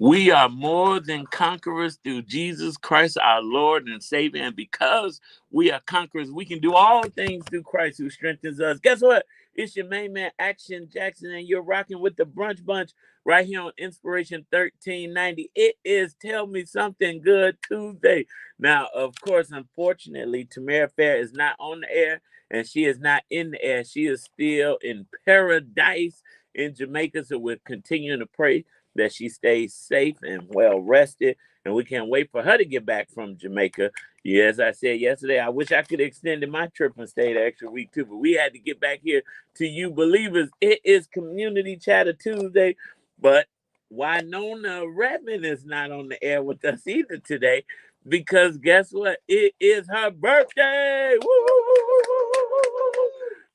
We are more than conquerors through Jesus Christ, our Lord and Savior. And because we are conquerors, we can do all things through Christ who strengthens us. Guess what? It's your main man, Action Jackson, and you're rocking with the Brunch Bunch right here on Inspiration 1390. It is Tell Me Something Good Tuesday. Now, of course, unfortunately, Tamara Fair is not on the air, and she is not in the air. She is still in paradise in Jamaica, so we're continuing to pray that she stays safe and well rested. And we can't wait for her to get back from Jamaica. Yeah, as I said yesterday, I wish I could have extended my trip and stayed an extra week too, but we had to get back here to you believers. It is Community Chatter Tuesday, but Wynona Redmond is not on the air with us either today because guess what? It is her birthday. Woo, woo, woo, woo, woo, woo, woo.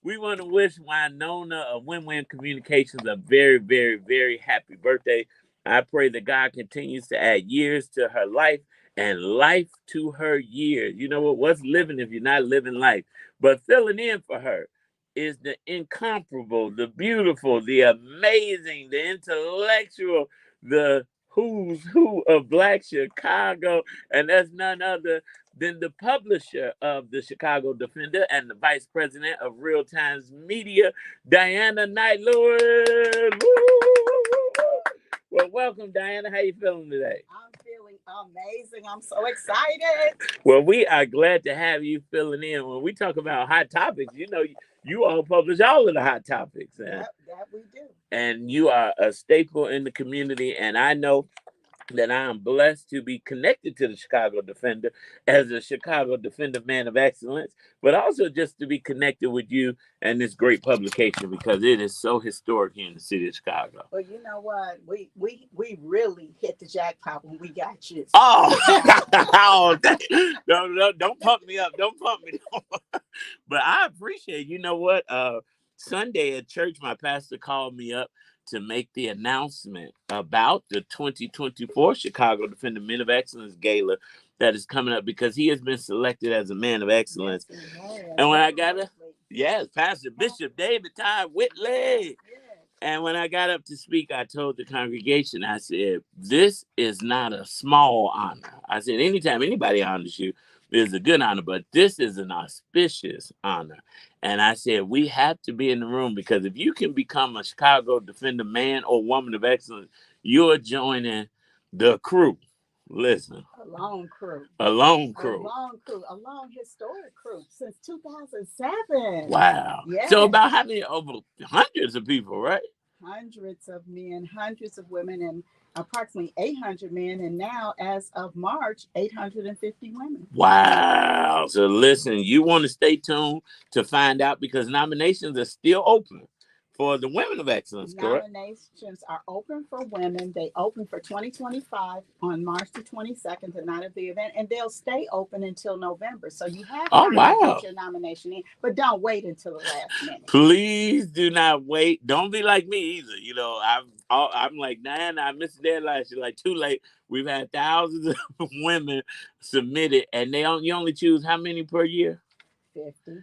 We want to wish Wynona of Win-Win Communications a very, very, very happy birthday. I pray that God continues to add years to her life and life to her years. You know what? What's living if you're not living life? But filling in for her is the incomparable, the beautiful, the amazing, the intellectual, the who's who of Black Chicago. And that's none other than the publisher of the Chicago Defender and the vice president of Real Times Media, Diana Knight Lewis. Well, welcome, Diana. How you feeling today? I'm feeling amazing. I'm so excited. Well, we are glad to have you filling in. When we talk about hot topics, you all publish all of the hot topics. That we do. And you are a staple in the community. And I know that I am blessed to be connected to the Chicago Defender as a Chicago Defender man of excellence, but also just to be connected with you and this great publication because it is so historic here in the city of Chicago. Well, you know what? We really hit the jackpot when we got you. Oh, oh don't pump me up. Don't pump me up. But I appreciate, you know what? Sunday at church, my pastor called me up to make the announcement about the 2024 Chicago Defender Men of Excellence Gala that is coming up because he has been selected as a man of excellence. Yes, and when I got up, yes, Pastor Bishop David Ty Whitley. Yes. And when I got up to speak, I told the congregation, I said, this is not a small honor. I said, anytime anybody honors you, it's a good honor, but this is an auspicious honor. And I said, we have to be in the room because if you can become a Chicago Defender man or woman of excellence, you're joining the crew. Listen. A long crew. A long crew. A long crew. A long historic crew since 2007. Wow. Yes. So about how many? Over hundreds of people, right? Hundreds of men, hundreds of women, and approximately 800 men, and now, as of March, 850 women. Wow. So listen, you want to stay tuned to find out because nominations are still open for the Women of Excellence, correct? Nominations are open for women. They open for 2025 on March the 22nd, the night of the event, and they'll stay open until November. So you have time to get your nomination in, but don't wait until the last minute. Please do not wait. Don't be like me either. You know, I'm like, nah, I missed the deadline. She's like, too late. We've had thousands of women submitted, and you only choose how many per year? 50.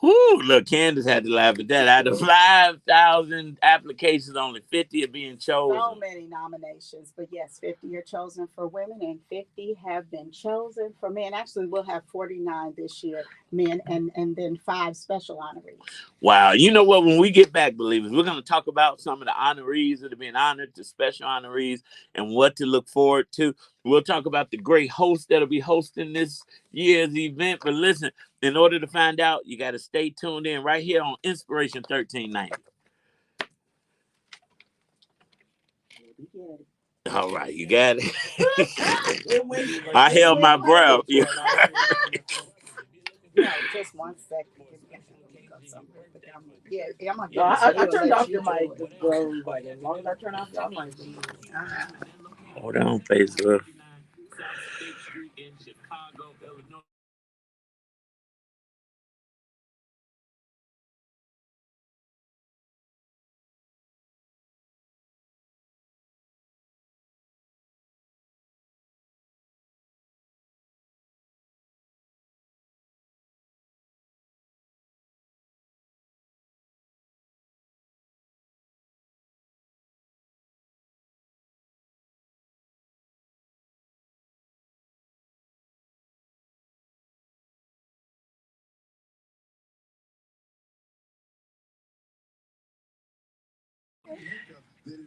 Whoo, look, Candace had to laugh at that. Out of 5,000 applications, only 50 are being chosen. So many nominations, but yes, 50 are chosen for women and 50 have been chosen for men. Actually, we'll have 49 this year, men, and then 5 special honorees. Wow. You know what? When we get back, believers, we're going to talk about some of the honorees that are being honored, the special honorees, and what to look forward to. We'll talk about the great host that'll be hosting this year's event. But listen, in order to find out, you got to stay tuned in right here on Inspiration 1390. All right, you got it. I held my breath. No, just 1 second. Yeah, I'm gonna no, I turned off your mic, bro. Like, as long as I turn off your mic. Hold on, Facebook.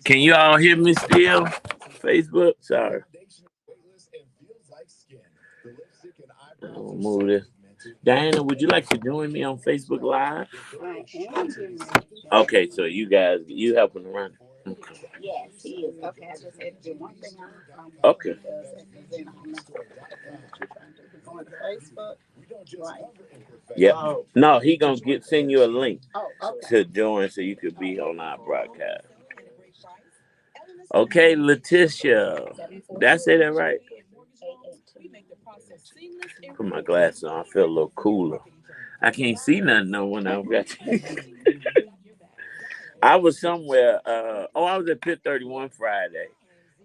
Can you all hear me still? Facebook? Sorry. I'll move this. Diana, would you like to join me on Facebook Live? I am getting Okay, so you helping run it. Okay. Yes, he is. Okay, I just had to do one thing Okay. he does it, and then I'll mess up everything that you're trying to do. We're going to Facebook, right? Yep. No, he gonna send you a link Okay. to join so you could be on our broadcast. Okay, Letitia. Did I say that right? Put my glasses on. I feel a little cooler. I can't see nothing no when I got I was somewhere. I was at Pit 31 Friday,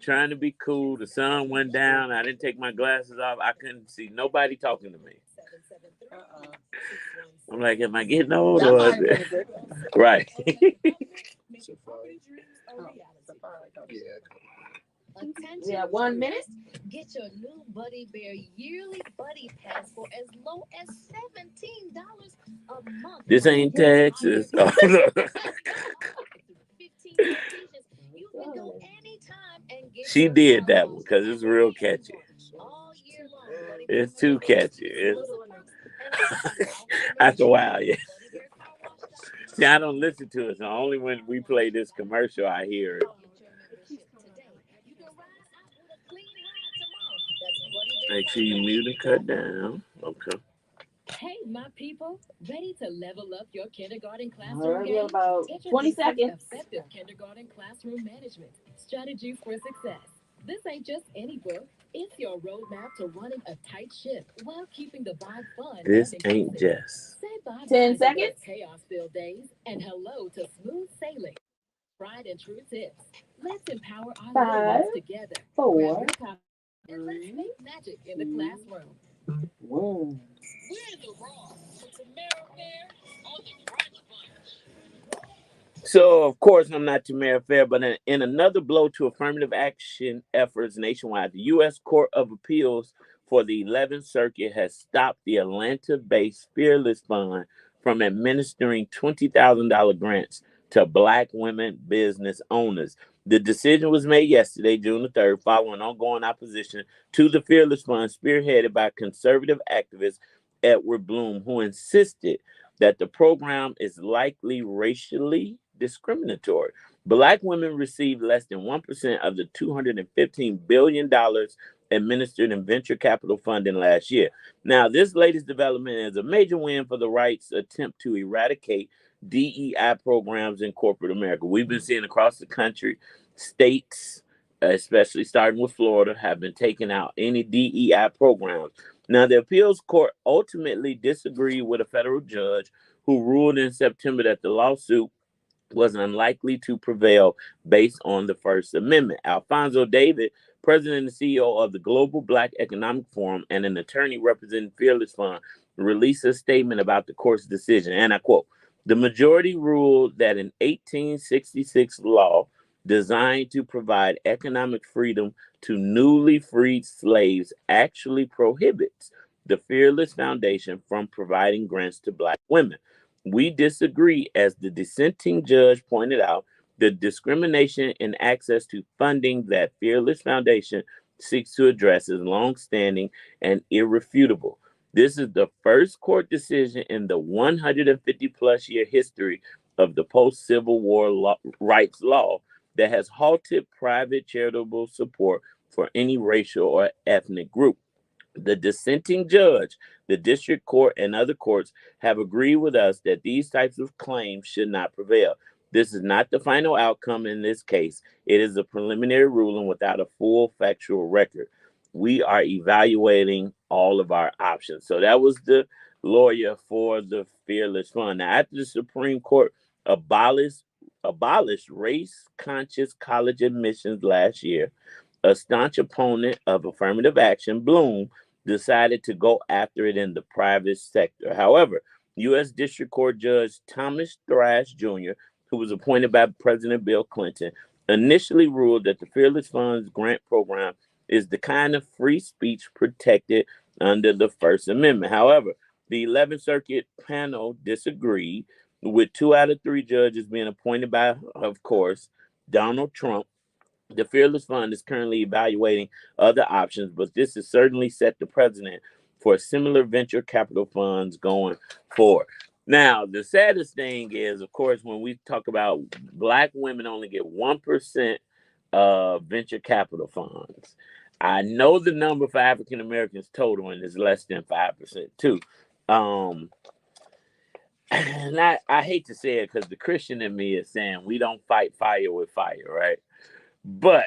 trying to be cool. The sun went down. I didn't take my glasses off. I couldn't see nobody talking to me. I'm like, am I getting old? That might have been a good thing. Right. We have 1 minute. Get your new Buddy Bear yearly Buddy Pass for as low as $17 a month. This ain't Texas. You can go anytime and get She did that one because it's real catchy. all year long. It's too catchy. After a while, yeah. See, I don't listen to it, so only when we play this commercial I hear it. Make sure you mute and cut down. Okay. Hey, my people, ready to level up your kindergarten All classroom right, we game? have about 20 seconds. Effective kindergarten classroom management strategies for success. This ain't just any book. It's your roadmap to running a tight ship while keeping the vibe fun. This ain't just. Say bye 10 to seconds. chaos-filled days and hello to smooth sailing. Tried and true tips. Let's empower our 5, little ones together. 4, Grab your copy and let's make magic in the classroom. 1. So, of course, I'm not Tamara Fair, but in another blow to affirmative action efforts nationwide, the U.S. Court of Appeals for the 11th Circuit has stopped the Atlanta-based Fearless Fund from administering $20,000 grants to Black women business owners. The decision was made yesterday, June the 3rd, following ongoing opposition to the Fearless Fund spearheaded by conservative activist Edward Bloom, who insisted that the program is likely racially discriminatory. Black women received less than 1% of the $215 billion administered in venture capital funding last year. Now, this latest development is a major win for the right's attempt to eradicate DEI programs in corporate America. We've been seeing across the country, states, especially starting with Florida, have been taking out any DEI programs. Now, the appeals court ultimately disagreed with a federal judge who ruled in September that the lawsuit was unlikely to prevail based on the First Amendment. Alfonso David, president and CEO of the Global Black Economic Forum and an attorney representing Fearless Fund, released a statement about the court's decision, and I quote, "The majority ruled that an 1866 law designed to provide economic freedom to newly freed slaves actually prohibits the Fearless Foundation from providing grants to Black women. We disagree, as the dissenting judge pointed out, the discrimination in access to funding that Fearless Foundation seeks to address is longstanding and irrefutable. This is the first court decision in the 150 plus year history of the post Civil War rights law that has halted private charitable support for any racial or ethnic group. The dissenting judge, the district court, and other courts have agreed with us that these types of claims should not prevail. This is not the final outcome in this case. It is a preliminary ruling without a full factual record. We are evaluating all of our options." So that was the lawyer for the Fearless Fund. Now, after the Supreme Court abolished race-conscious college admissions last year, a staunch opponent of affirmative action, Bloom, decided to go after it in the private sector. However, U.S. District Court Judge Thomas Thrash Jr., who was appointed by President Bill Clinton, initially ruled that the Fearless Fund's grant program is the kind of free speech protected under the First Amendment. However, the 11th Circuit panel disagreed, with 2 out of 3 judges being appointed by, of course, Donald Trump. The Fearless Fund is currently evaluating other options, but this has certainly set the precedent for similar venture capital funds going forward. Now, the saddest thing is, of course, when we talk about Black women only get 1% of venture capital funds. I know the number for African Americans total and is less than 5% too. Um, and I hate to say it because the Christian in me is saying we don't fight fire with fire, right? But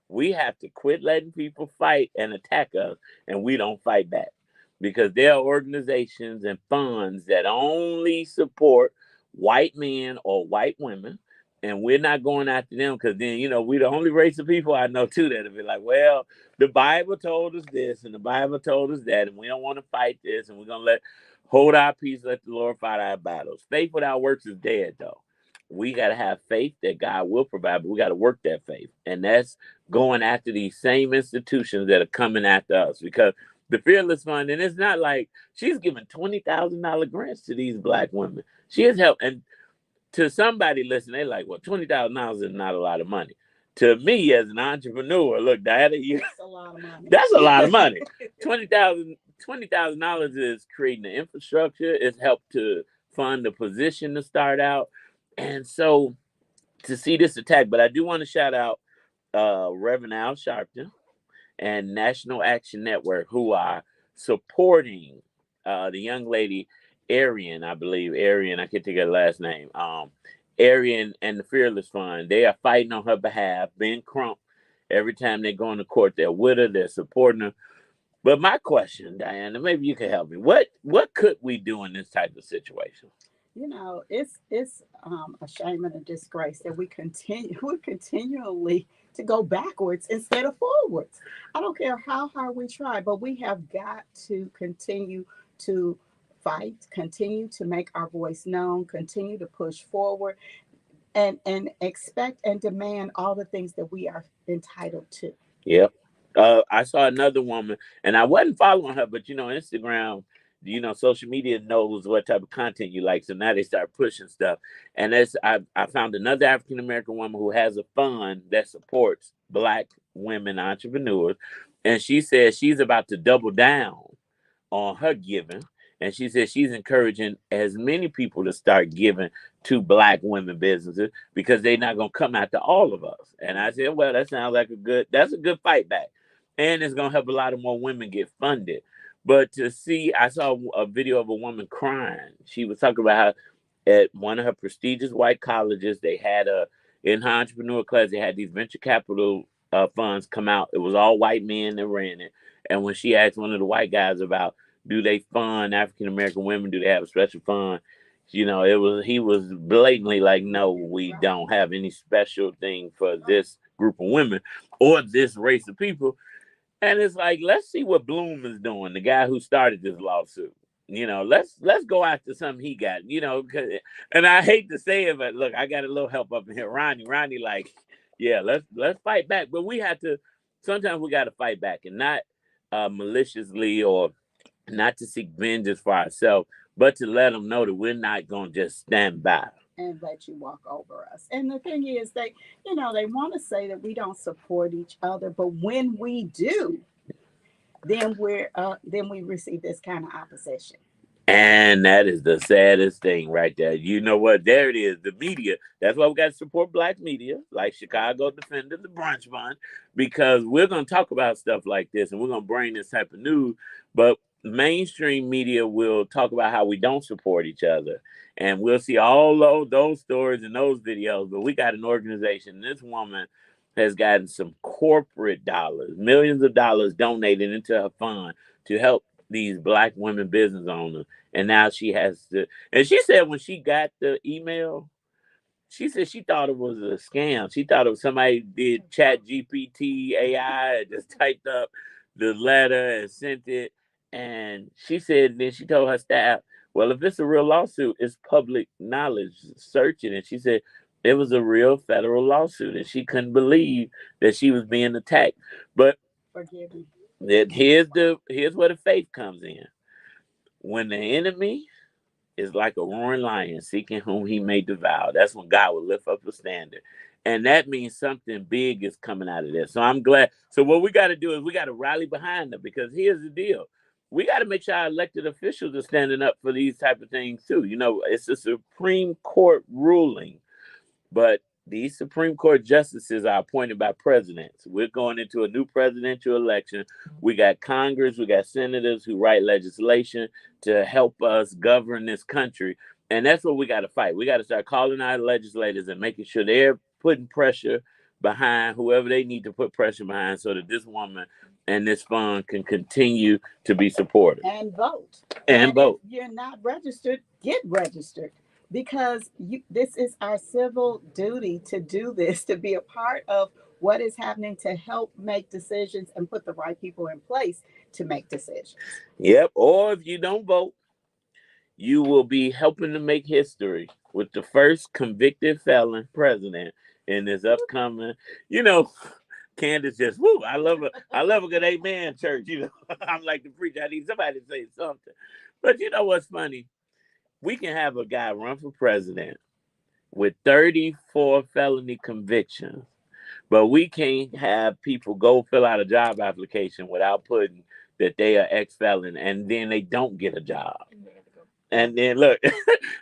we have to quit letting people fight and attack us, and we don't fight back because there are organizations and funds that only support white men or white women, and we're not going after them because then we're the only race of people I know too that'll be like, well, the Bible told us this and the Bible told us that, and we don't want to fight this, and we're gonna hold our peace, let the Lord fight our battles. Faith without works is dead, though. We got to have faith that God will provide, but we got to work that faith. And that's going after these same institutions that are coming after us, because the Fearless Fund, and it's not like she's giving $20,000 grants to these Black women. She has helped. And to somebody listening, they're like, well, $20,000 is not a lot of money. To me, as an entrepreneur, look, Diana, that's a lot of money. That's a lot of money. $20,000 is creating the infrastructure. It's helped to fund the position to start out. And so to see this attack, but I do want to shout out Reverend Al Sharpton and National Action Network, who are supporting the young lady Arian, I believe. Arian, I can't think of her last name. Arian and the Fearless Fund. They are fighting on her behalf. Ben Crump, every time they go into court, they're with her, they're supporting her. But my question, Diana, maybe you can help me. What could we do in this type of situation? It's a shame and a disgrace that we're continually to go backwards instead of forwards. I don't care how hard we try, but we have got to continue to fight, continue to make our voice known, continue to push forward, and expect and demand all the things that we are entitled to. Yep. I saw another woman, and I wasn't following her, but Instagram, social media knows what type of content you like, so now they start pushing stuff. And I found another African American woman who has a fund that supports Black women entrepreneurs, and she says she's about to double down on her giving. And she said she's encouraging as many people to start giving to Black women businesses because they're not going to come after all of us. And I said, well, that sounds like that's a good fight back. And it's going to help a lot of more women get funded. But to see, I saw a video of a woman crying. She was talking about how at one of her prestigious white colleges, they had in her entrepreneur class, they had these venture capital funds come out. It was all white men that ran it. And when she asked one of the white guys about, do they fund African American women? Do they have a special fund? He was blatantly like, no, we don't have any special thing for this group of women or this race of people. And it's like, let's see what Bloom is doing, the guy who started this lawsuit. Let's go after something he got, and I hate to say it, but look, I got a little help up in here. Ronnie, like, yeah, let's fight back. But sometimes we got to fight back and not maliciously or not to seek vengeance for ourselves, but to let them know that we're not going to just stand by and let you walk over us. And the thing is, they want to say that we don't support each other, but when we do, then we receive this kind of opposition. And that is the saddest thing right there. You know what? There it is. The media. That's why we got to support Black media, like Chicago Defender, the Brunch Fund, because we're going to talk about stuff like this and we're going to bring this type of news. But mainstream media will talk about how we don't support each other. And we'll see all those stories and those videos. But we got an organization. This woman has gotten some corporate dollars, millions of dollars donated into her fund to help these Black women business owners. And now she has to, and she said when she got the email, she said she thought it was a scam. She thought it was somebody did Chat GPT AI and just typed up the letter and sent it. And she said, then she told her staff, well, if it's a real lawsuit, it's public knowledge. Search it. And she said it was a real federal lawsuit, and she couldn't believe that she was being attacked. But forgive me. Here's where the faith comes in. When the enemy is like a roaring lion seeking whom he may devour. That's when God will lift up a standard. And that means something big is coming out of this. So I'm glad. So what we got to do is we got to rally behind them, because here's the deal. We got to make sure our elected officials are standing up for these type of things too. You know, it's a Supreme Court ruling, but these Supreme Court justices are appointed by presidents. We're going into a new presidential election. We got Congress, we got senators who write legislation to help us govern this country. And that's what we got to fight. We got to start calling our legislators and making sure they're putting pressure behind whoever they need to put pressure behind, so that this woman and this fund can continue to be supported. And vote. And vote. If you're not registered, get registered. Because this is our civil duty to do this, to be a part of what is happening, to help make decisions and put the right people in place to make decisions. Yep. Or if you don't vote, you will be helping to make history with the first convicted felon president in this upcoming, you know, Candace just, woo, I love a good amen church. You know, I'm like the preacher. I need somebody to say something. But you know what's funny? We can have a guy run for president with 34 felony convictions, but we can't have people go fill out a job application without putting that they are ex-felon, and then they don't get a job. And then look,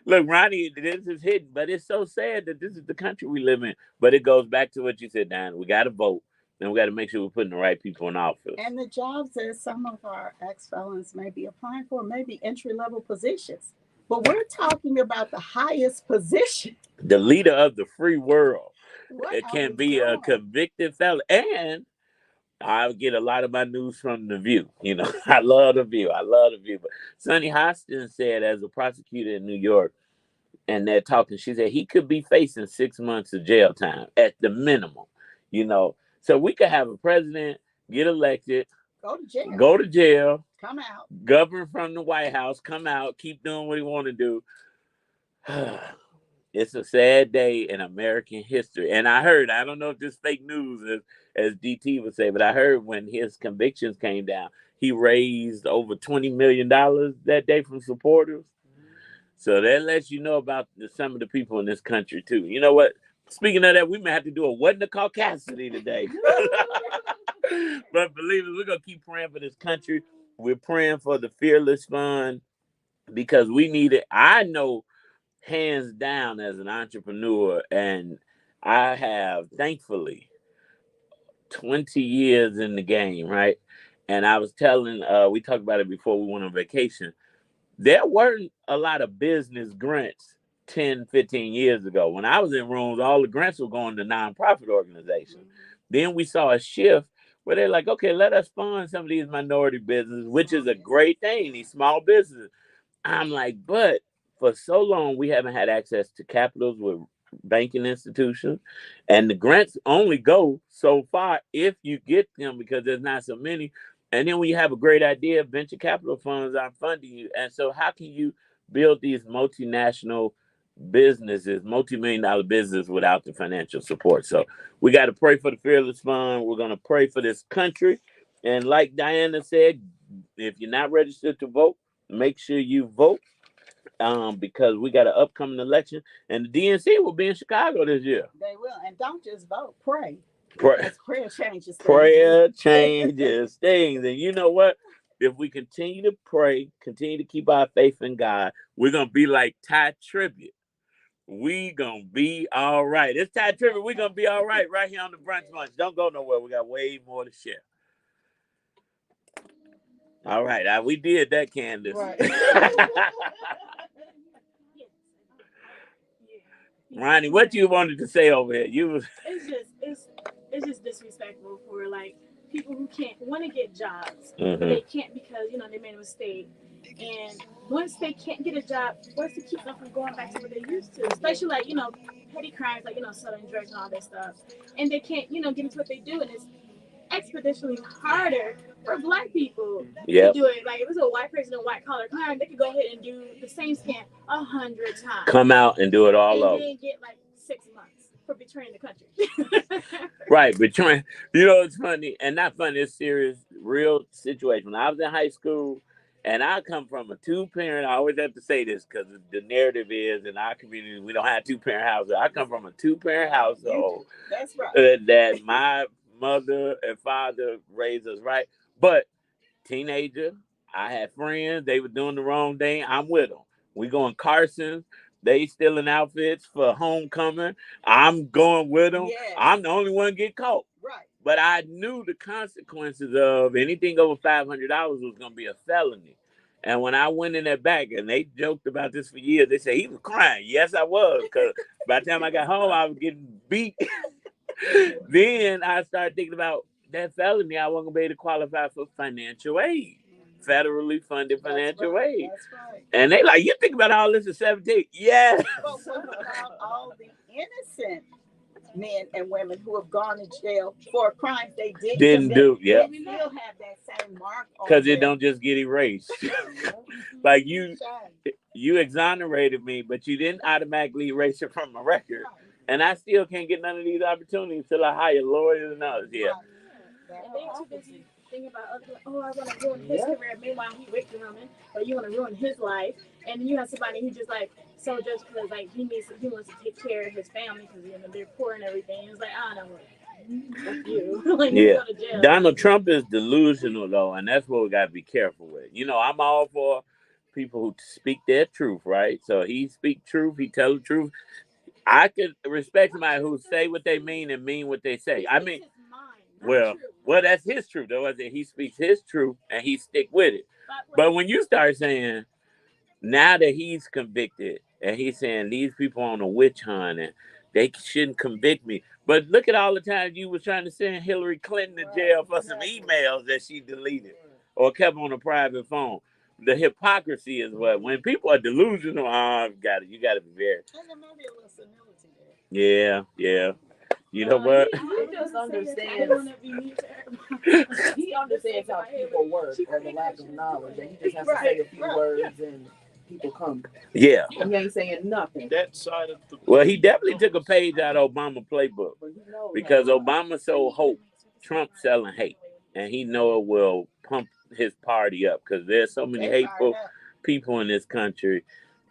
Ronnie, this is hidden, but it's so sad that this is the country we live in. But it goes back to what you said, Diana. We got to vote, and we got to make sure we're putting the right people in office. And the jobs that some of our ex-felons may be applying for may be entry-level positions. But we're talking about the highest position. The leader of the free world. What it can be a convicted felon. And I get a lot of my news from The View. You know, I love The View. But Sonny Hoskins said, as a prosecutor in New York, and they're talking, she said he could be facing 6 months of jail time at the minimum. You know, so we could have a president get elected, go to jail, come out, govern from the White House, come out, keep doing what he want to do. It's a sad day in American history. And I heard, I don't know if this fake news, as DT would say, but I heard when his convictions came down, he raised over $20 million that day from supporters. So that lets you know about some of the people in this country, too. You know what? Speaking of that, we may have to do a What in the Caucasity today. But believe it, we're going to keep praying for this country. We're praying for the Fearless Fund because we need it. I know, hands down, as an entrepreneur, and I have, thankfully, 20 years in the game, right? And I was telling, we talked about it before we went on vacation. There weren't a lot of business grants 10, 15 years ago. When I was in rooms, all the grants were going to nonprofit organizations. Then we saw a shift where they're like, okay, let us fund some of these minority businesses, which is a great thing, these small businesses. I'm like, but for so long, we haven't had access to capitals with banking institutions. And the grants only go so far if you get them, because there's not so many. And then when you have a great idea, venture capital funds are funding you. And so how can you build these multinational businesses, multi-million-dollar business, without the financial support? So we got to pray for the Fearless Fund. We're going to pray for this country. And like Diana said, if you're not registered to vote, make sure you vote, because we got an upcoming election. And the DNC will be in Chicago this year. They will. And don't just vote, pray. Prayer changes things. Prayer changes things. And you know what? If we continue to pray, continue to keep our faith in God, we're going to be like Ty Tribbett. We going to be all right. It's Ty Tribbett. We're going to be all right here on the Brunch Lunch. Don't go nowhere. We got way more to share. All right. We did that, Candace. Right. Ronnie, what you wanted to say over here? It's just disrespectful for like people who can't want to get jobs, Mm-hmm. but they can't because they made a mistake. And once they can't get a job, what's to keep them from going back to what they used to? Especially like petty crimes like selling drugs and all that stuff, and they can't get into what they do, and it's exponentially harder for Black people to do it. Like if it's a white person in a white collar crime, they could go ahead and do the same scam 100 times. Come out and do it all over. And then get like 6 months for betraying the country. Right, betraying. It's funny, and not funny, it's serious, real situation. When I was in high school, And I come from a two-parent. I always have to say this because the narrative is in our community we don't have two-parent houses. I come from a two-parent household. That's right. That my mother and father raised us right. But teenager, I had friends. They were doing the wrong thing. I'm with them. We going Carson's. They stealing outfits for homecoming. I'm going with them. Yes. I'm the only one get caught. Right. But I knew the consequences of anything over $500 was going to be a felony. And when I went in that back, and they joked about this for years, they said he was crying. Yes, I was, because by the time I got home, I was getting beat. Then I started thinking about that felony. I wasn't going to be able to qualify for financial aid, federally funded financial aid. That's right. And they like, you think about all this at 17? Yes. But what about all the innocent men and women who have gone to jail for crimes they didn't do? Yeah. They still have that same mark on because it them. don't just get erased. Like you exonerated me, but you didn't automatically erase it from my record. And I still can't get none of these opportunities until I hire lawyers and others. Yeah. And they too busy thinking about other people. Oh, I want to ruin his career. Meanwhile, he raped a woman, but you want to ruin his life. And then you have somebody who just like, so just because like he wants to take care of his family because they're poor and everything. It's like, I don't know. You. Like, you go to jail. Donald Trump is delusional though, and that's what we got to be careful with. You know, I'm all for people who speak their truth, right? So he speak truth, he tell the truth. I could respect somebody who say what they mean and mean what they say. I mean, well, that's his truth though. I said he speaks his truth and he stick with it. But when you start saying now that he's convicted and he's saying these people on a witch hunt and they shouldn't convict me. But look at all the times you was trying to send Hillary Clinton to jail for some emails that she deleted or kept on a private phone. The hypocrisy is what when people are delusional. You got to be very. Yeah. You know what? He just understands. He understands how people work or the lack of knowledge, and he just has to say a few words and people come. Yeah. He ain't saying nothing. That side of the. Well, he definitely took a page out of Obama playbook because Obama sold hope, Trump selling hate, and he know it will pump his party up because there's so many hateful people in this country.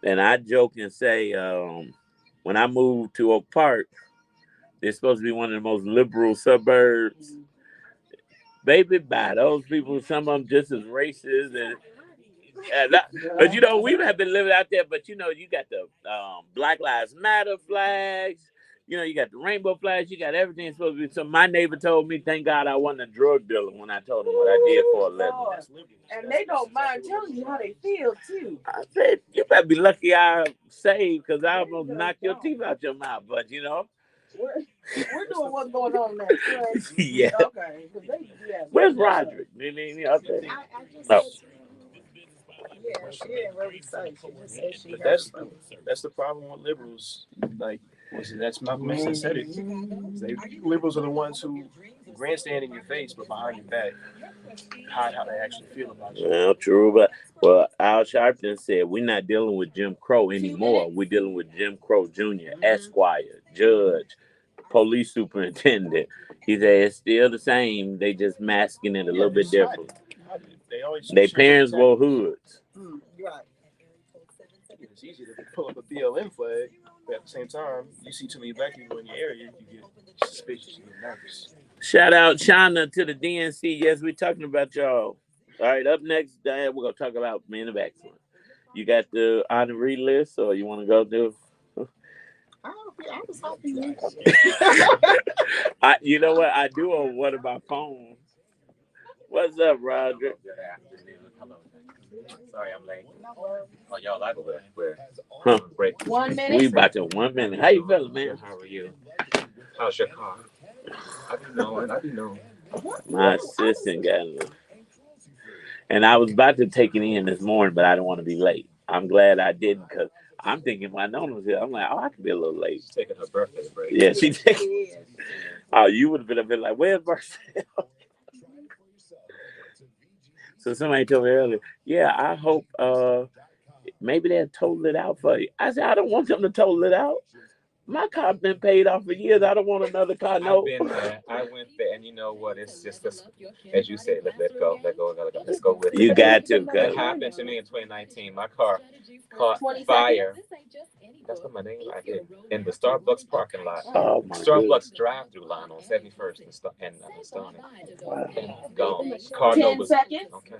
And I joke and say, when I moved to Oak Park, it's supposed to be one of the most liberal suburbs. Baby, by those people, some of them just as racist but you know, we have been living out there. But you know, you got the Black Lives Matter flags. You know, you got the rainbow flags. You got everything supposed to be. So my neighbor told me, "Thank God I wasn't a drug dealer when I told him what I did for a living." And they don't mind telling you how they feel too. I said, "You better be lucky I saved because I almost knocked your teeth out your mouth." But you know, we're doing what's going on next, right? Yeah. Okay. Where's Roderick? Okay. No. Yeah, she didn't really say. She just said she But that's the problem with liberals. Like, that's Malcolm X that said it. Liberals are the ones who grandstand in your face, but behind your back, hide how they actually feel about you. Well, true, but Al Sharpton said we're not dealing with Jim Crow anymore. We're dealing with Jim Crow Jr., Esquire, Judge, Police Superintendent. He said it's still the same. They just masking it a little bit different. Their parents wore hoods. Right. It's easy to pull up a BLM flag, but at the same time, you see too many black people in your area, you get suspicious, you get nervous. Shout out China to the DNC. Yes, we're talking about y'all. All right, up next, Diane, we're going to talk about Men of Excellence. You got the honoree list, or you want to go do? I was hoping you know what? I do on one of my phones. What's up, Roger? Good afternoon. Hello. Sorry I'm late. Oh, y'all like where? Huh? Break. 1 minute. We about to 1 minute. How you feeling, man? How are you? How's your car? I be knowing. My assistant got it. And I was about to take it in this morning, but I didn't want to be late. I'm glad I didn't because I'm thinking Wynona was here. I'm like, I could be a little late. She's taking her birthday break. Yeah, she taking. Oh, you would have been a bit like, where's birthday? So somebody told me earlier, yeah, I hope maybe they'll total it out for you. I said, I don't want them to total it out. My car been paid off for years. I don't want another car. No. I've been there. I went there, and you know what? It's just this, as you say, let go, let go, let go. Let's go with it. You got to. That happened to me in 2019. My car caught fire. That's not my name. I did in the Starbucks parking lot. Oh my Starbucks goodness. drive-through line on 71st and Stone. Wow. And gone. Car 10 numbers. seconds. Okay.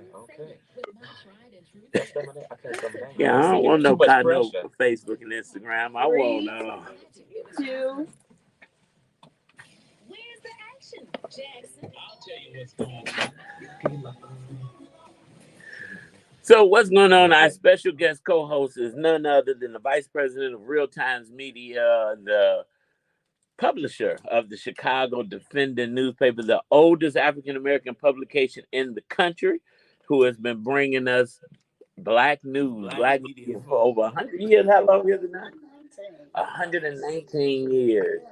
That's not my name. I can't tell my name. Yeah, I don't want no Too much car no pressure. for Facebook and Instagram. I want 2. Where's the action, Jackson? I'll tell you what's going on. So what's going on? Our special guest co-host is none other than the Vice President of Real Times Media, the publisher of the Chicago Defender newspaper, the oldest African-American publication in the country, who has been bringing us black news, black media for over 100 years. How long is it now? 119 years.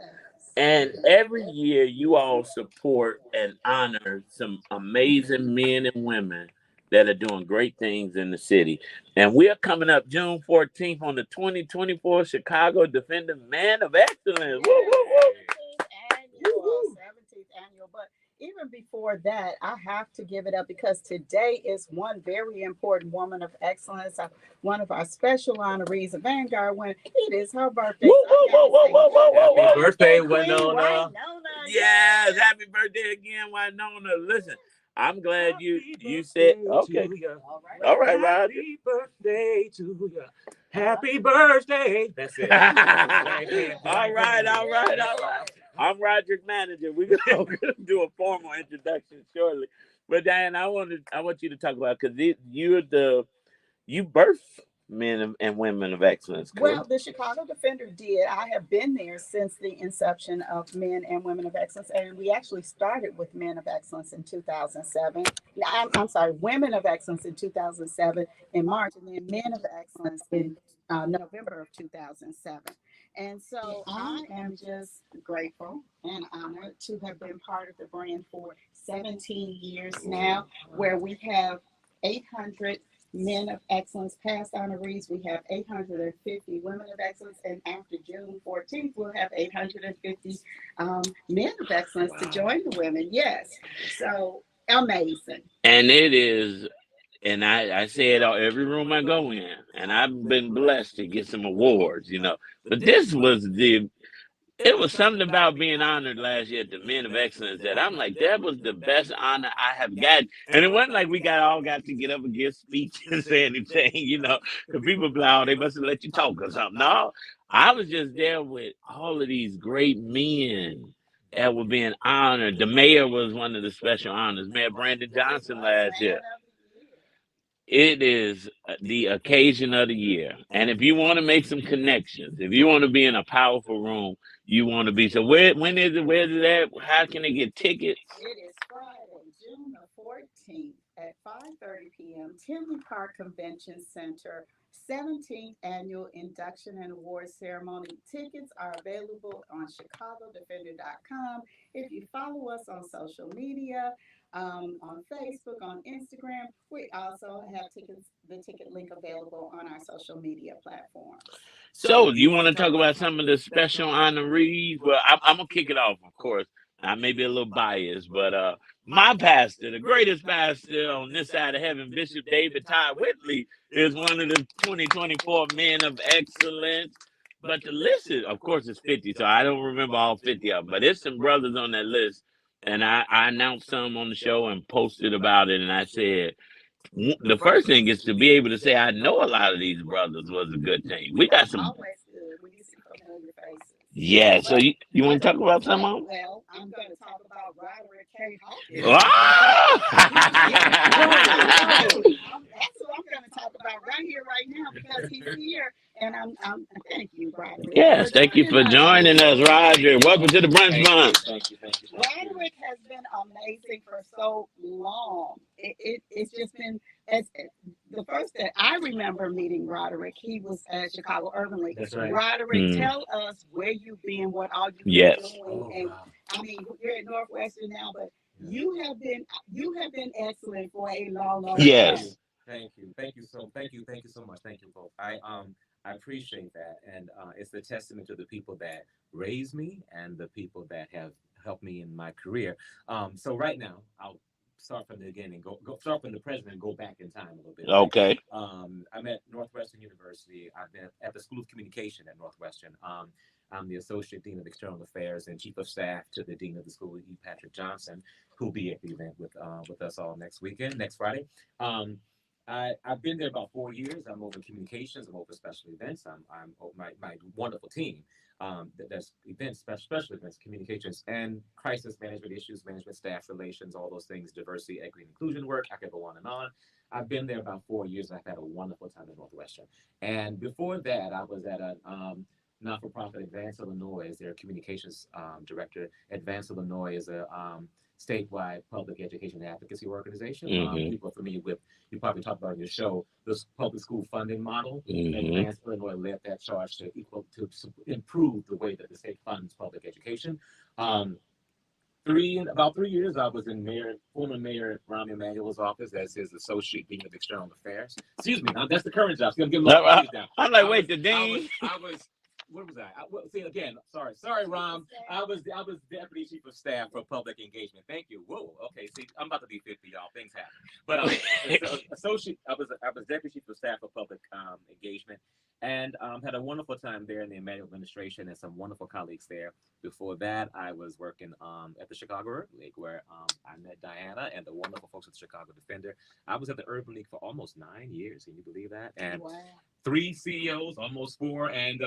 And every year you all support and honor some amazing men and women that are doing great things in the city. And we are coming up June 14th on the 2024 Chicago Defender Man of Excellence. Woo, woo, woo. 17th annual. But even before that, I have to give it up because today is one very important woman of excellence, one of our special honorees, a Vanguard winner. It is her birthday. Woo, woo, woo, woo, woo, woo, woo. Happy birthday, Queen Wynona. Yes, happy birthday again, Wynona. Listen, I'm glad you said okay. All right, Roger. Happy birthday to you. Happy birthday. That's it. All right. I'm Roderick Manager. We're gonna do a formal introduction shortly. But Diane, I want you to talk about because you birth men and women of excellence. Correct? Well, the Chicago Defender did. I have been there since the inception of Men and Women of Excellence, and we actually started with Men of Excellence in 2007. I'm sorry, Women of Excellence in 2007 in March, and then Men of Excellence in November of 2007. And so I am just grateful and honored to have been part of the brand for 17 years now, where we have 800 Men of Excellence past honorees. We have 850 Women of Excellence, and after June 14th, we'll have 850 Men of Excellence to join the women. Yes, so amazing. And it is, and I say it all every room I go in, and I've been blessed to get some awards, But it was something about being honored last year at the Men of Excellence that I'm like, that was the best honor I have gotten. And it wasn't like we all got to get up and give speeches and say anything, because people be like, oh, they must have let you talk or something. No, I was just there with all of these great men that were being honored. The mayor was one of the special honors, Mayor Brandon Johnson last year. It is the occasion of the year. And if you want to make some connections, if you want to be in a powerful room, you want to be. So when is it? Where is it at? How can they get tickets? It is Friday, June the 14th at 5:30 p.m. Tinley Park Convention Center, 17th Annual Induction and Awards Ceremony. Tickets are available on chicagodefender.com. If you follow us on social media, on Facebook, on Instagram, we also have the ticket link available on our social media platforms. So, do you want to talk about some of the special honorees? Well, I'm going to kick it off, of course. I may be a little biased, but my pastor, the greatest pastor on this side of heaven, Bishop David Ty Whitley, is one of the 2024 Men of Excellence. But the list is, of course, it's 50, so I don't remember all 50 of them. But there's some brothers on that list. And I announced some on the show and posted about it. And I said, the first thing is to be able to say, I know a lot of these brothers was a good thing. We got some. Always good when you see familiar faces. Yeah, so you want to talk about some of them? Well, I'm going to talk about Roderick K. Hawkins. That's what I'm going to talk about right here, right now, because he's here. And I'm thank you, Roderick. Yes, thank you for joining us, Roger. Welcome to the Brunch Bunch. Thank you. Roderick has been amazing for so long. It's just been the first that I remember meeting Roderick. He was at Chicago Urban League. That's right. Roderick, tell us where you've been, what all you've Yes. been doing, and I mean you're at Northwestern now, but you have been excellent for a long time. Yes. Thank you so much. Thank you both. I appreciate that, and it's a testament to the people that raised me and the people that have helped me in my career. So right now, I'll start from the beginning, go start from the present, and go back in time a little bit. Right. Okay. I'm at Northwestern University. I've been at the School of Communication at Northwestern. I'm the Associate Dean of External Affairs and Chief of Staff to the Dean of the School, E. Patrick Johnson, who'll be at the event with us all next Friday. Um, I've been there about 4 years. I'm over communications. I'm over special events. I'm over my wonderful team. That's events, special events, communications, and crisis management issues, management, staff relations, all those things, diversity, equity, and inclusion work. I could go on and on. I've been there about 4 years. I've had a wonderful time at Northwestern. And before that, I was at a not-for-profit Advance Illinois as their communications director. Advance Illinois is a statewide public education advocacy organization. People are familiar with, you probably talked about in your show, this public school funding model. Advance Illinois led that charge to improve the way that the state funds public education. About 3 years, I was in former Mayor Rahm Emanuel's office as his associate dean of external affairs. Excuse me, that's the current job. So I'm getting a little confused now. I'm like, wait, the dean. What was I? See again. Sorry, Rom. I was deputy chief of staff for public engagement. Thank you. Whoa. Okay. See, I'm about to be 50, y'all. Things happen. But associate. I was deputy chief of staff for public engagement, and had a wonderful time there in the Emanuel administration and some wonderful colleagues there. Before that, I was working at the Chicago Urban League, where I met Diana and the wonderful folks at the Chicago Defender. I was at the Urban League for almost 9 years. Can you believe that? And 3 CEOs, almost 4, and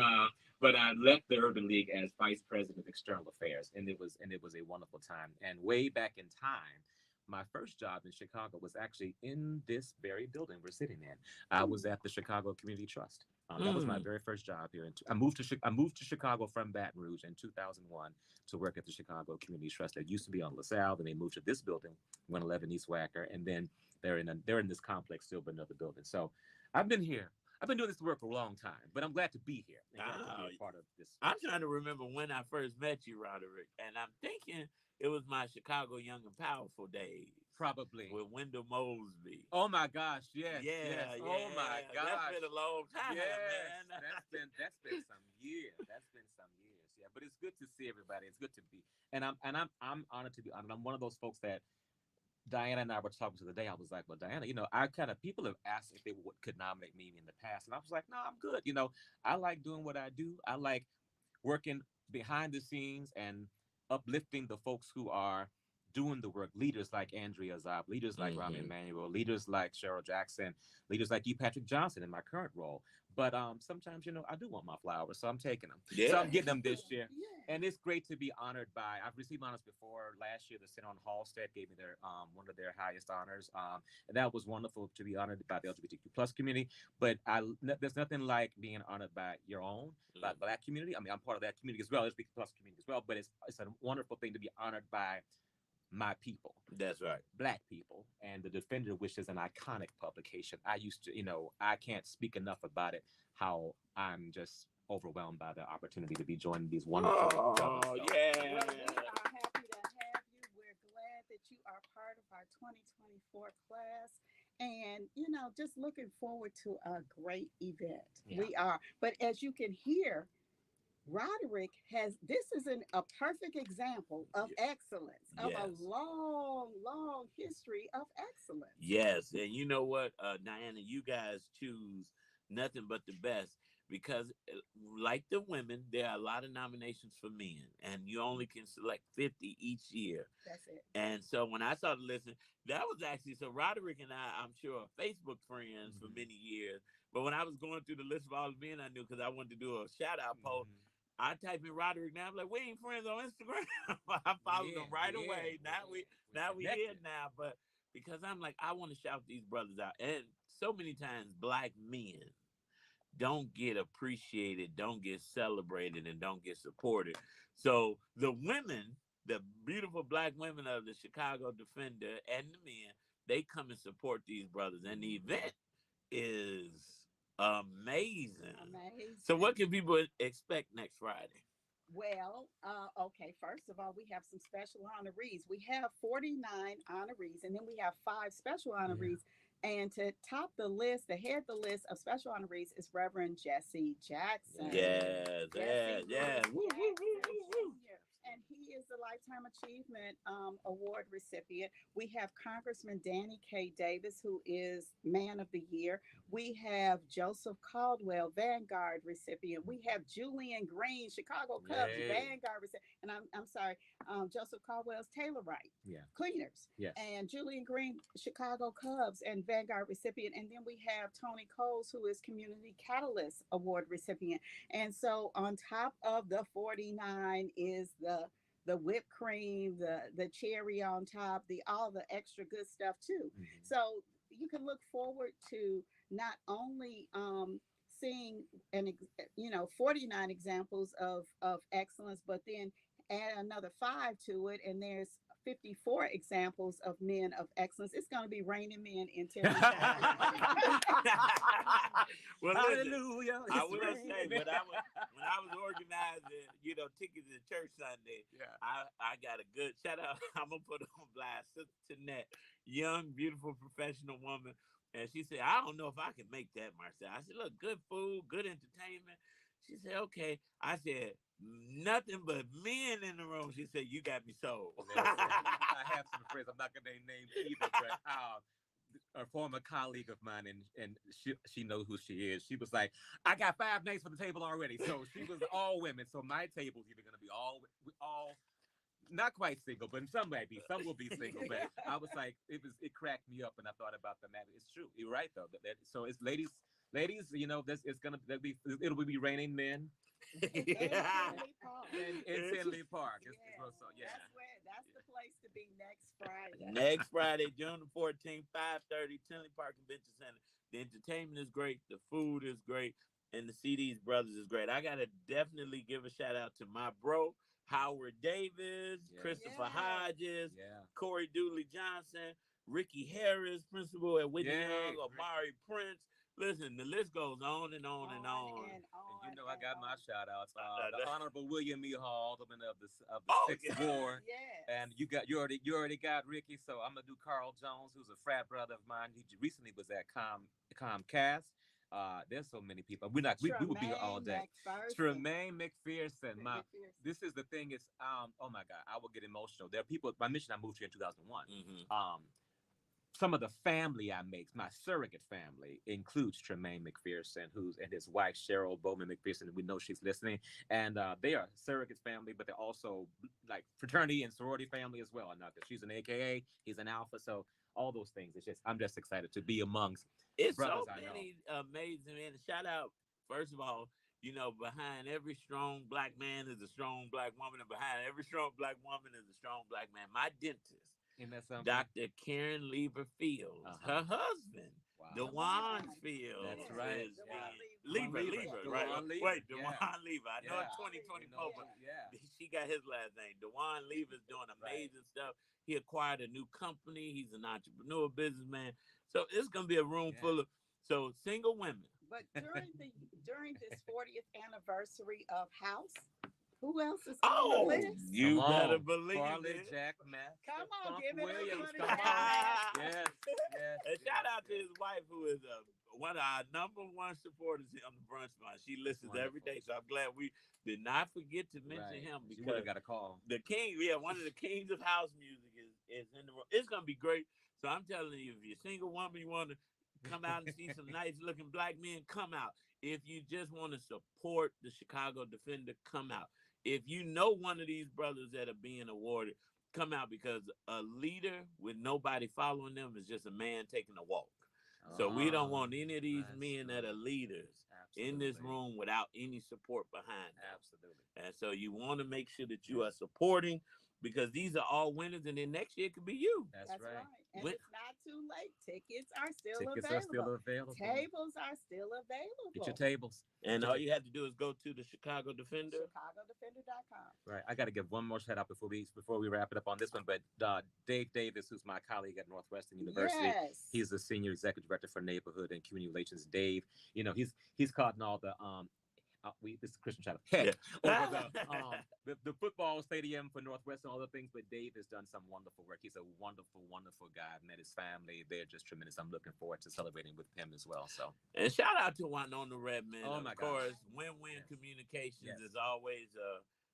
but I left the Urban League as vice president of external affairs, and it was a wonderful time. And way back in time, my first job in Chicago was actually in this very building we're sitting in. I was at the Chicago Community Trust. That was my very first job here. I moved to Chicago from Baton Rouge in 2001 to work at the Chicago Community Trust that used to be on LaSalle. Then they moved to this building, 111 East Wacker, and then they're in this complex still, but another building. So I've been here. I've been doing this work for a long time, but I'm glad to be here. And glad to be a part of this. I'm trying to remember when I first met you, Roderick, and I'm thinking it was my Chicago Young and Powerful days. Probably with Wendell Mosby. Oh my gosh, yes. Yeah. Oh my gosh. That's been a long time, man. That's been some years. Yeah, but it's good to see everybody. It's good to be. And I'm honored to be honored. I'm one of those folks that Diana and I were talking to the day. I was like, well, Diana, people have asked if they could nominate me in the past. And I was like, no, I'm good. I like doing what I do. I like working behind the scenes and uplifting the folks who are doing the work. Leaders like Andrea Zob, leaders like Rahm Emanuel, leaders like Cheryl Jackson, leaders like E. Patrick Johnson in my current role. But sometimes, I do want my flowers, so I'm taking them. Yeah. So I'm getting them this year. Yeah. And it's great to be honored by, I've received honors before. Last year, the Center on Halstead gave me their one of their highest honors. And that was wonderful to be honored by the LGBTQ plus community. But there's nothing like being honored by your own, by the Black community. I mean, I'm part of that community as well, LGBTQ plus community as well. But it's a wonderful thing to be honored by my people. That's right. Black people. And the Defender, which is an iconic publication. I used to, I can't speak enough about it, how I'm just overwhelmed by the opportunity to be joining these wonderful brothers. Yeah. Well, we are happy to have you. We're glad that you are part of our 2024 class. And, just looking forward to a great event. Yeah. We are. But as you can hear, Roderick this is a perfect example of excellence, of a long, long history of excellence. Yes. And you know what, Diana, you guys choose nothing but the best because like the women, there are a lot of nominations for men and you only can select 50 each year. That's it. And so when I started listening, that was actually, so Roderick and I'm sure, are Facebook friends for many years. But when I was going through the list of all the men I knew, because I wanted to do a shout out post, I type in Roderick now. I'm like, we ain't friends on Instagram. I followed them right away. Now we here now. But because I'm like, I want to shout these brothers out. And so many times Black men don't get appreciated, don't get celebrated, and don't get supported. So the women, the beautiful Black women of the Chicago Defender and the men, they come and support these brothers. And the event is amazing. So what can people expect next Friday? Well, okay, first of all, we have some special honorees. We have 49 honorees, and then we have 5 special honorees And to top the list, the head the list of special honorees is Reverend Jesse Jackson. Yes, Jesse yeah. Woo, woo, woo, woo, woo. And he is the Lifetime Achievement Award recipient. We have Congressman Danny K. Davis, who is Man of the Year. We have Joseph Caldwell, Vanguard recipient. We have Julian Green, Chicago Cubs, Vanguard recipient. And I'm sorry, Joseph Caldwell's Taylorite, Cleaners. Yes. And Julian Green, Chicago Cubs and Vanguard recipient. And then we have Tony Coles, who is Community Catalyst Award recipient. And so on top of the 49 is the whipped cream, the cherry on top, all the extra good stuff too. So you can look forward to not only seeing 49 examples of excellence, but then add another 5 to it, and there's 54 examples of men of excellence. It's going to be raining men in Tennessee. Well, hallelujah. Listen, I will say, when I was organizing, tickets to church Sunday, I got a good shout out. I'm gonna put on blast, Sister Jeanette, young, beautiful, professional woman, and she said, "I don't know if I can make that, Marcel." I said, "Look, good food, good entertainment." She said, "Okay." I said, "Nothing but men in the room." She said, "You got me sold." I have some friends. I'm not gonna name names either, but a former colleague of mine, and she knows who she is. She was like, "I got 5 names for the table already." So she was all women. So my table's either gonna be all not quite single, but some might be. Some will be single. But I was like, it cracked me up, and I thought about the matter. It's true. You're right though. So it's ladies. It'll be raining men. In Tinley Park. That's the place to be next Friday. Next Friday, June the 14th, 5:30, Tinley Park Convention Center. The entertainment is great, the food is great, and the CD's Brothers is great. I gotta definitely give a shout out to my bro, Howard Davis, Christopher Hodges, Corey Dooley Johnson, Ricky Harris, principal at Whitney Young, Amari Prince. Listen, the list goes on and on and on. And I got my shout outs. The Honorable William E. Hall, of the 6th Ward. And you already got Ricky, so I'm gonna do Carl Jones, who's a frat brother of mine. He recently was at Comcast. There's so many people. We would be here all day. Tremaine McPherson. This is the thing is, oh my God, I will get emotional. There are people. My mission, I moved here in 2001. Some of the family I make, my surrogate family, includes Tremaine McPherson, and his wife Cheryl Bowman McPherson. We know she's listening, and they are surrogate family, but they're also like fraternity and sorority family as well. Not that she's an AKA, he's an alpha, so all those things. I'm just excited to be amongst brothers so many amazing men. Shout out, first of all, behind every strong black man is a strong black woman, and behind every strong black woman is a strong black man. My dentist, Dr. Karen Lever Fields, her husband, DeJuan Fields. That's right. Lever, right? Wait, DeJuan Lever. I know it's 2024, but she got his last name. DeJuan Lever's doing amazing stuff. He acquired a new company. He's an entrepreneur, businessman. So it's going to be a room full of single women. But during this 40th anniversary of House, who else is on the list? You better believe it. Jack Matt. Come on, give it Williams. Come on. Yes. And shout out to his wife, who is one of our number one supporters on the Brunch Line. She listens every day, so I'm glad we did not forget to mention him, because you got a call. The king, one of the kings of house music is in the room. It's gonna be great. So I'm telling you, if you're a single woman, you want to come out and see some nice looking black men, come out. If you just want to support the Chicago Defender, come out. If you know one of these brothers that are being awarded, come out, because a leader with nobody following them is just a man taking a walk. So we don't want any of these men that are leaders in this room without any support behind them. Absolutely. And so you want to make sure that you are supporting, because these are all winners, and then next year it could be you. That's right. And it's not too late. Tickets are still available. Tables are still available. Get your tables. And all you have to do is go to the Chicago Defender. ChicagoDefender.com. Right. I got to give one more shout out before we wrap it up on this one. But Dave Davis, who's my colleague at Northwestern University, he's the senior executive director for neighborhood and community relations. Dave, he's caught in all the this is Christian shout out. Yeah. Over the football stadium for Northwestern, all the things. But Dave has done some wonderful work. He's a wonderful, wonderful guy. I've met his family. They're just tremendous. I'm looking forward to celebrating with him as well. So, and shout out to Wynona Redmond. Oh, of my course, gosh. Win-Win Yes. Communications Yes. is always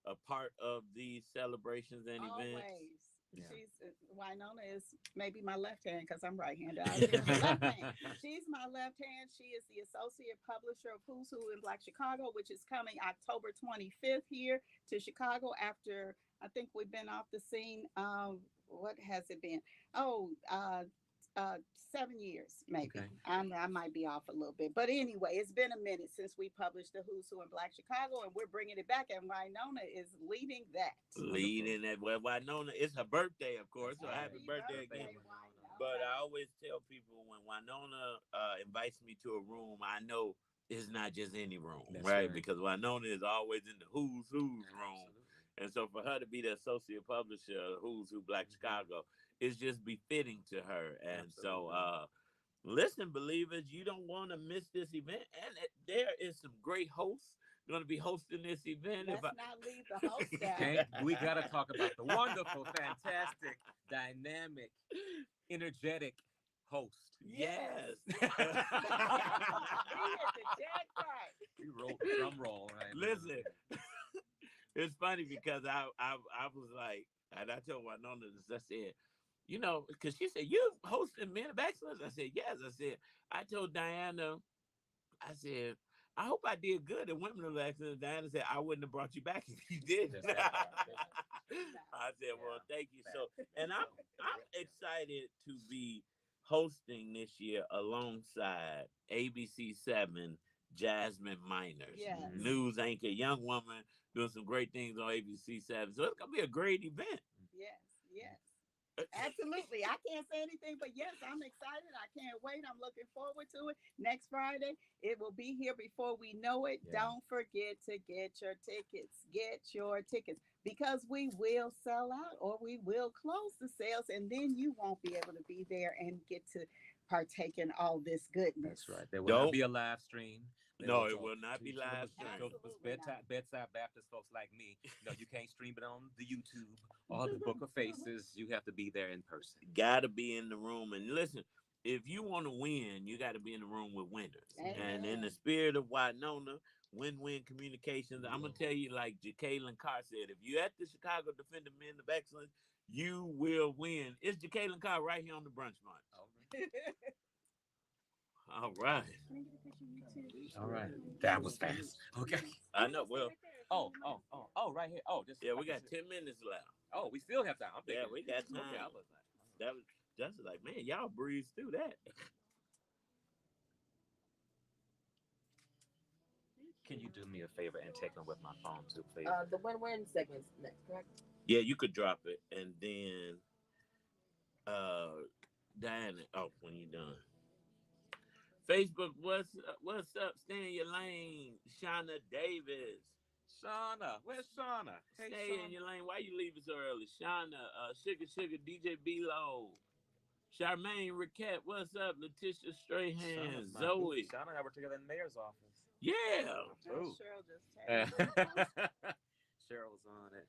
a part of these celebrations and events. Always. Yeah. She's Wynona is maybe my left hand because I'm right-handed. I was gonna say left hand. She's my left hand. She is the associate publisher of Who's Who in Black Chicago, which is coming October 25th here to Chicago. After I think we've been off the scene. What has it been? 7 years maybe. Okay. I might be off a little bit, but anyway, it's been a minute since we published the Who's Who in Black Chicago, and we're bringing it back. And Wynona is leading that. Leading that. Well, Wynona, it's her birthday, of course. So That's happy right. birthday again. Wynona. But I always tell people when Wynona invites me to a room, I know it's not just any room, That's right? right. Because Wynona is always in the Who's room. Absolutely. And so for her to be the associate publisher of Who's Who Black Chicago is just befitting to her. And so listen, believers, you don't want to miss this event. And there is some great hosts going to be hosting this event. Let's not leave the host out. We got to talk about the wonderful, fantastic, dynamic, energetic host. Yes. He hit the jackpot. We roll drum roll. Right? Listen, it's funny because I was like, and I told Wynona this, I said, you know, because she said, you hosting Men of Excellence? I said, yes. I said, I told Diana, I said, I hope I did good at Women of Excellence. Diana said, I wouldn't have brought you back if you didn't. I said, well, thank you. So, and I'm excited to be hosting this year alongside ABC7 Jasmine Miners, Yes. news anchor, young woman doing some great things on ABC7. So it's gonna be a great event. Yes. Absolutely. I can't say anything, but yes, I'm excited. I can't wait. I'm looking forward to it. Next Friday, it will be here before we know it. Yeah. Don't forget to get your tickets. Get your tickets because we will sell out or we will close the sales, and then you won't be able to be there and get to partake in all this goodness. That's right. There will not be a live stream. No, it will not be live stream. Bedside Baptist folks like me, no, you can't stream it on the YouTube or the Book of Faces. You have to be there in person. Got to be in the room. And listen, if you want to win, you got to be in the room with winners. Amen. And in the spirit of Wynona, Win-Win Communications, I'm going to tell you like Jacqueline Carr said, if you're at the Chicago Defender Men of Excellence, you will win. It's Jacqueline Carr right here on the Brunch Month. All right. All right. That was fast. Okay. I know. Well. Oh, right here. Oh, just we got 10 minutes left. Oh, we still have time. I'm thinking, we got time. Okay, that was just like, man, y'all breezed through that. Can you do me a favor and take them with my phone too, please? The win-win segment's next, correct? Yeah, you could drop it, and then Diana. Oh, when you're done. Facebook, what's up? Stay in your lane, Shauna Davis. Shauna, where's Shauna? Stay Shauna. in your lane. Why you leaving so early? Shauna, Sugar, DJ B-Lo, Charmaine Riquette, what's up? Letitia Strahan, Zoe. Shauna and I were together in the mayor's office. Yeah. Cheryl just texted. Cheryl's on it.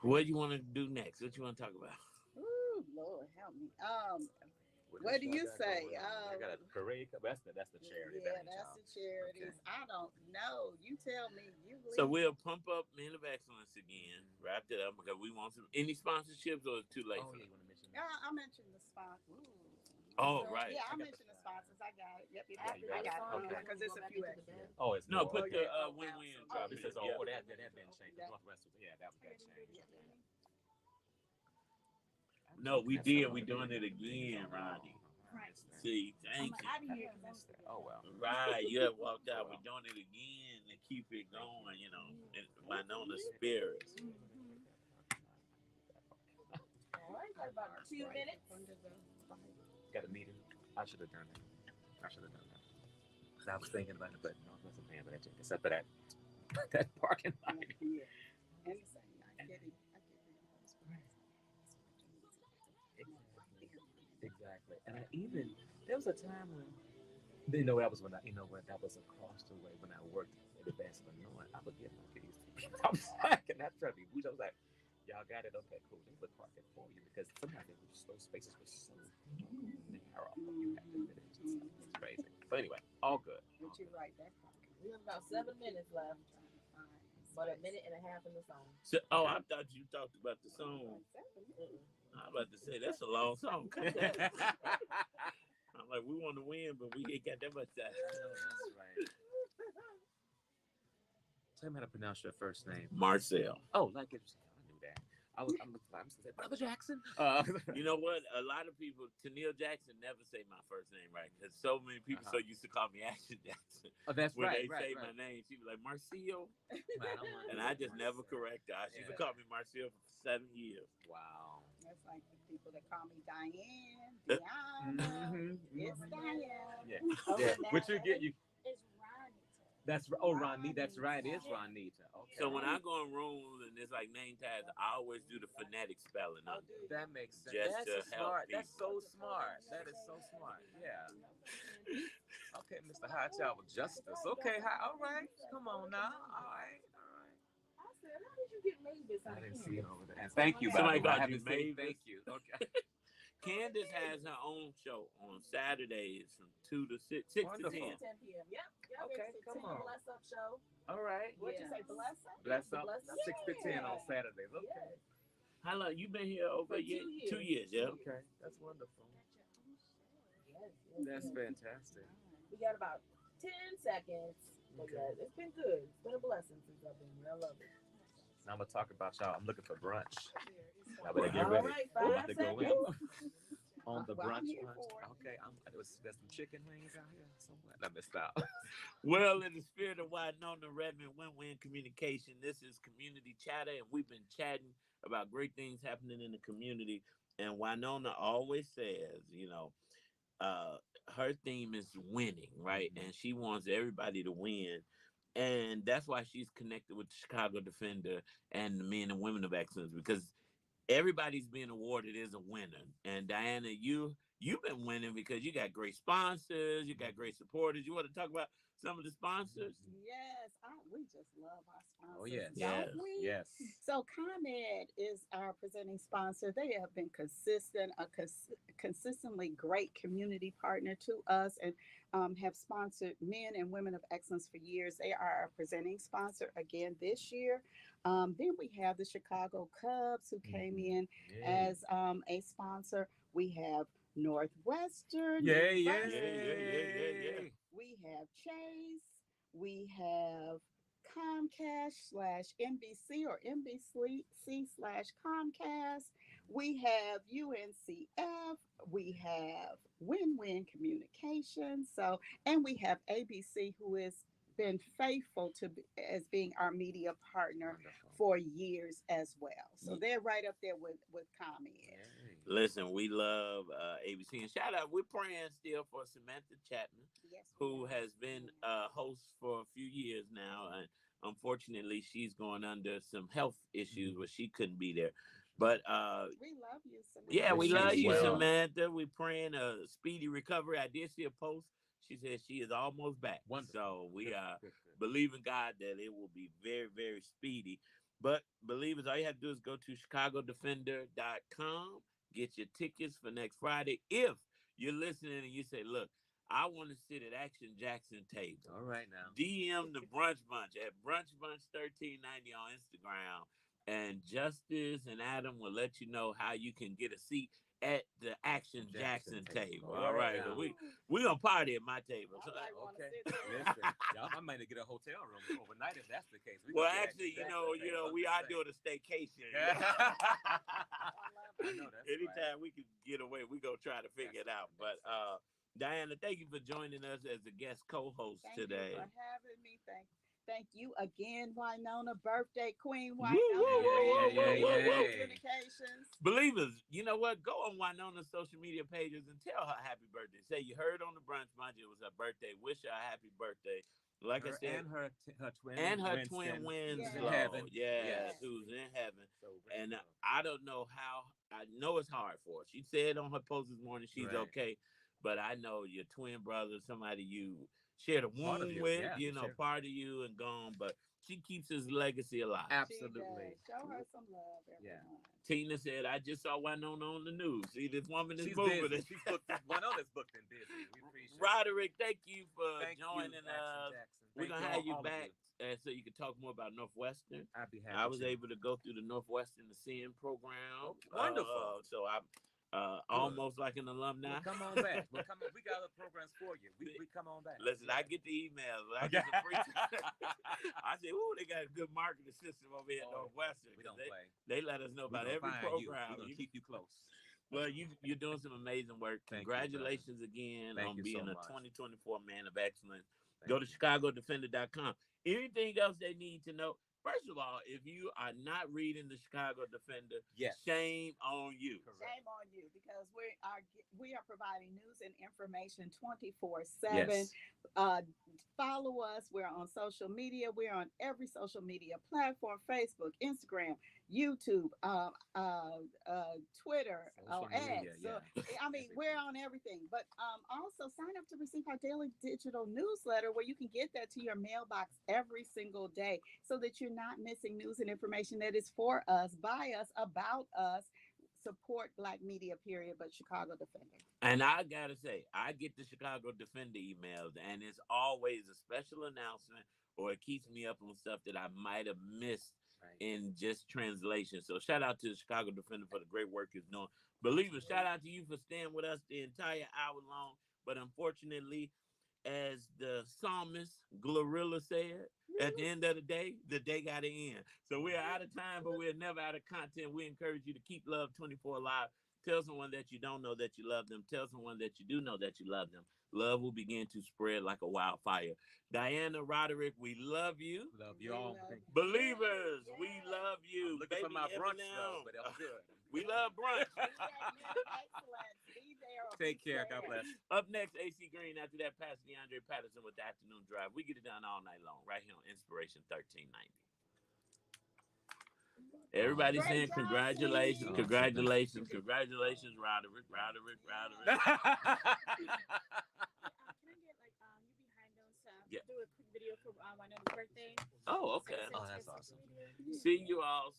What do you want to do next? What you want to talk about? Ooh, Lord help me. What do you say? I got a parade. That's the charity. Yeah, that's the charities. Okay. I don't know. You tell me. So we'll pump up Men of Excellence again. Wrap it up because we want any sponsorships, or it's too late. Oh, yeah, you want to mention that? Yeah, I mentioned the sponsors. Oh, right. Yeah, I mentioned the sponsors. I got it. Yep. I got it. Because it's a few extra. Oh, it's no. Put the win-win. It says, that been changed. Northwest. Yeah, that got changed. No, we did. We're doing it again, Ronnie. Right. See, thank you. Oh, well. Right, you have walked out. We're doing it again to keep it going, you know, in Wynona spirit. All right, got about 2 minutes. Got a meeting. I should have done that. Because I was thinking about it, but no, I wasn't paying for that, except for that parking lot. Yeah. And I get it. Exactly. And there was a time when You know, that was when that was across the way when I worked at Advanced Illinois. I would get my keys to people. I was like, and that tried to be bougie. I was like, y'all got it? Okay, cool. They would park it for you because sometimes those spaces were so narrow. You had to fit into It's crazy. But anyway, all good. But you're right, that pocket. We have about 7 minutes left, but a minute and a half in the song. So, I thought you talked about the song. I'm about to say that's a long song. I'm like, we want to win, but we ain't got that much time. I know, that's right. Tell me how to pronounce your first name. Marcel. Oh, like it. I knew that. I'm going to say Brother Jackson. You know what? A lot of people, Tennille Jackson, never say my first name right because so many people so used to call me Action Jackson. Oh, that's when right. When they say my name, she be like Marcel, and I just never correct her. She would call me Marcel for 7 years. Wow. That's like the people that call me Diane, Deanna. It's Diane. Yeah. Oh, Yeah. What you get? You. It's Ronita. That's Ronita. That's right. It's Ronita. Okay. So when I go in rooms and it's like name tags, I always do the phonetic spelling of it. That makes sense. Just That's to help smart. people. That's so smart. That is so smart. Yeah. Okay, Mr. High Child Justice. Okay. All right. Come on now. All right. I said, how did you get Mavis? I didn't see it over there. And thank you. Somebody by got the way. you I haven't said Mavis. Thank you. Okay. Candace has her own show on Saturdays from 2 to 6 to Wonderful. 10. 10 p.m. Yep. Okay, come on. Bless Up show. All right. What'd you say, Bless Up? Bless Up. Bless Up. 6 to 10 on Saturdays. Okay. Yes. How long you been here over For a year? 2 years. 2 years, yeah. Okay. That's wonderful. Yes. That's fantastic. We got about 10 seconds. But Okay. yeah, it's been good. It's been a blessing since I've been here. I love it. Now I'm gonna talk about y'all. I'm looking for brunch. I better get All ready. right, I'm about 5 to go seconds. in on the Well, I'm brunch. here for it. Okay, there's some chicken wings out here somewhere. I missed out. Well, in the spirit of Wynona, Redmond, Win-Win Communication, this is Community Chatter, and we've been chatting about great things happening in the community. And Wynona always says, her theme is winning, right? Mhm. And she wants everybody to win. And that's why she's connected with the Chicago Defender and the Men and Women of Excellence, because everybody's being awarded as a winner. And Diana, you've been winning because you got great sponsors, you got great supporters. You want to talk about some of the sponsors? Yes, we just love our sponsors. Oh, yes. Don't we? Yes. So ComEd is our presenting sponsor. They have been consistently great community partner to us, and have sponsored Men and Women of Excellence for years. They are our presenting sponsor again this year. Then we have the Chicago Cubs who came in as a sponsor. We have Northwestern University. We have Chase. We have Comcast /NBC or NBC/Comcast. We have UNCF. We have Win-Win Communications. And we have ABC, who has been faithful as being our media partner for years as well. So they're right up there with ComEd. Listen, we love ABC, and shout out. We're praying still for Samantha Chapman, who has been a host for a few years now, and unfortunately, she's going under some health issues where she couldn't be there. But we love you, Samantha. Yeah, we love you, Samantha. We're praying a speedy recovery. I did see a post. She said she is almost back. Wonderful. So we are believing God that it will be very, very speedy. But believers, all you have to do is go to chicagodefender.com, get your tickets for next Friday. If you're listening and you say, look, I want to sit at Action Jackson table. All right now. DM the Brunch Bunch at Brunch Bunch 1390 on Instagram. And Justice and Adam will let you know how you can get a seat at the Action Jackson table. All right. We're going to party at my table. Okay. Listen, y'all, I might get a hotel room overnight if that's the case. Well, actually, we are doing a staycation. I know that's Anytime we can get away, we go try to figure it out. But Diana, thank you for joining us as a guest co-host today. Thank you for having me. Thank you again, Wynona, birthday queen Wynona. Communications. Believers, you know what? Go on Wynona's social media pages and tell her happy birthday. Say you heard on the Brunch Bunch it was her birthday. Wish her a happy birthday. Like I said, and her twin Winslow, in heaven. Yes, who's in heaven. And I don't know how. I know it's hard for her. She said on her post this morning she's okay. but I know your twin brother, somebody you shared a womb with, part of you and gone, but she keeps his legacy alive. Absolutely. Show her some love, everyone. Yeah. Tina said, I just saw Wynona on the news. See, this woman is She's moving. busy. She's booked. Wynona's booked and busy. We appreciate Roderick, thank you for joining us. Jackson. We're going to have you back so you can talk more about Northwestern. I'd be happy I was able to go through the Northwestern Ascend program. Okay. Wonderful. So I'm almost like an alumni. Well, come on back. We got other programs for you. We come on back. Listen, I get the emails. I get the free time. I say, ooh, they got a good marketing system over here at Northwestern. We don't play. They let us know about every program. We're going to keep you close. Well, you're doing some amazing work. Congratulations again on being a 2024 Man of Excellence. Go to ChicagoDefender.com. Anything else they need to know? First of all, if you are not reading the Chicago Defender, shame on you. Correct. Shame on you, because we are providing news and information 24/7. Follow us. We're on social media. We're on every social media platform: Facebook, Instagram, YouTube, Twitter, X. So, I mean, we're on everything. But also sign up to receive our daily digital newsletter, where you can get that to your mailbox every single day, so that you're not missing news and information that is for us, by us, about us. Support Black media, period, but Chicago Defender. And I gotta say, I get the Chicago Defender emails, and it's always a special announcement, or it keeps me up on stuff that I might have missed in just translation. So shout out to the Chicago Defender for the great work it's doing. Believers, shout out to you for staying with us the entire hour long. But unfortunately, as the psalmist Glorilla said, at the end of the day got to end. So we're out of time, but we're never out of content. We encourage you to keep Love 24 alive. Tell someone that you don't know that you love them. Tell someone that you do know that you love them. Love will begin to spread like a wildfire. Diana, Roderick, we love you. Love you all. Believers, we love you. I'm looking for my brunch, though, but I'm good. We love brunch. Take care. God bless. Up next, AC Green. After that, Pastor DeAndre Patterson with the Afternoon Drive. We get it done all night long, right here on Inspiration 1390. Everybody saying congratulations, Steve. congratulations, congratulations, Roderick. Can I get you behind us? Do a quick video for Wynona's birthday. Oh, okay. Oh, that's awesome. See you all.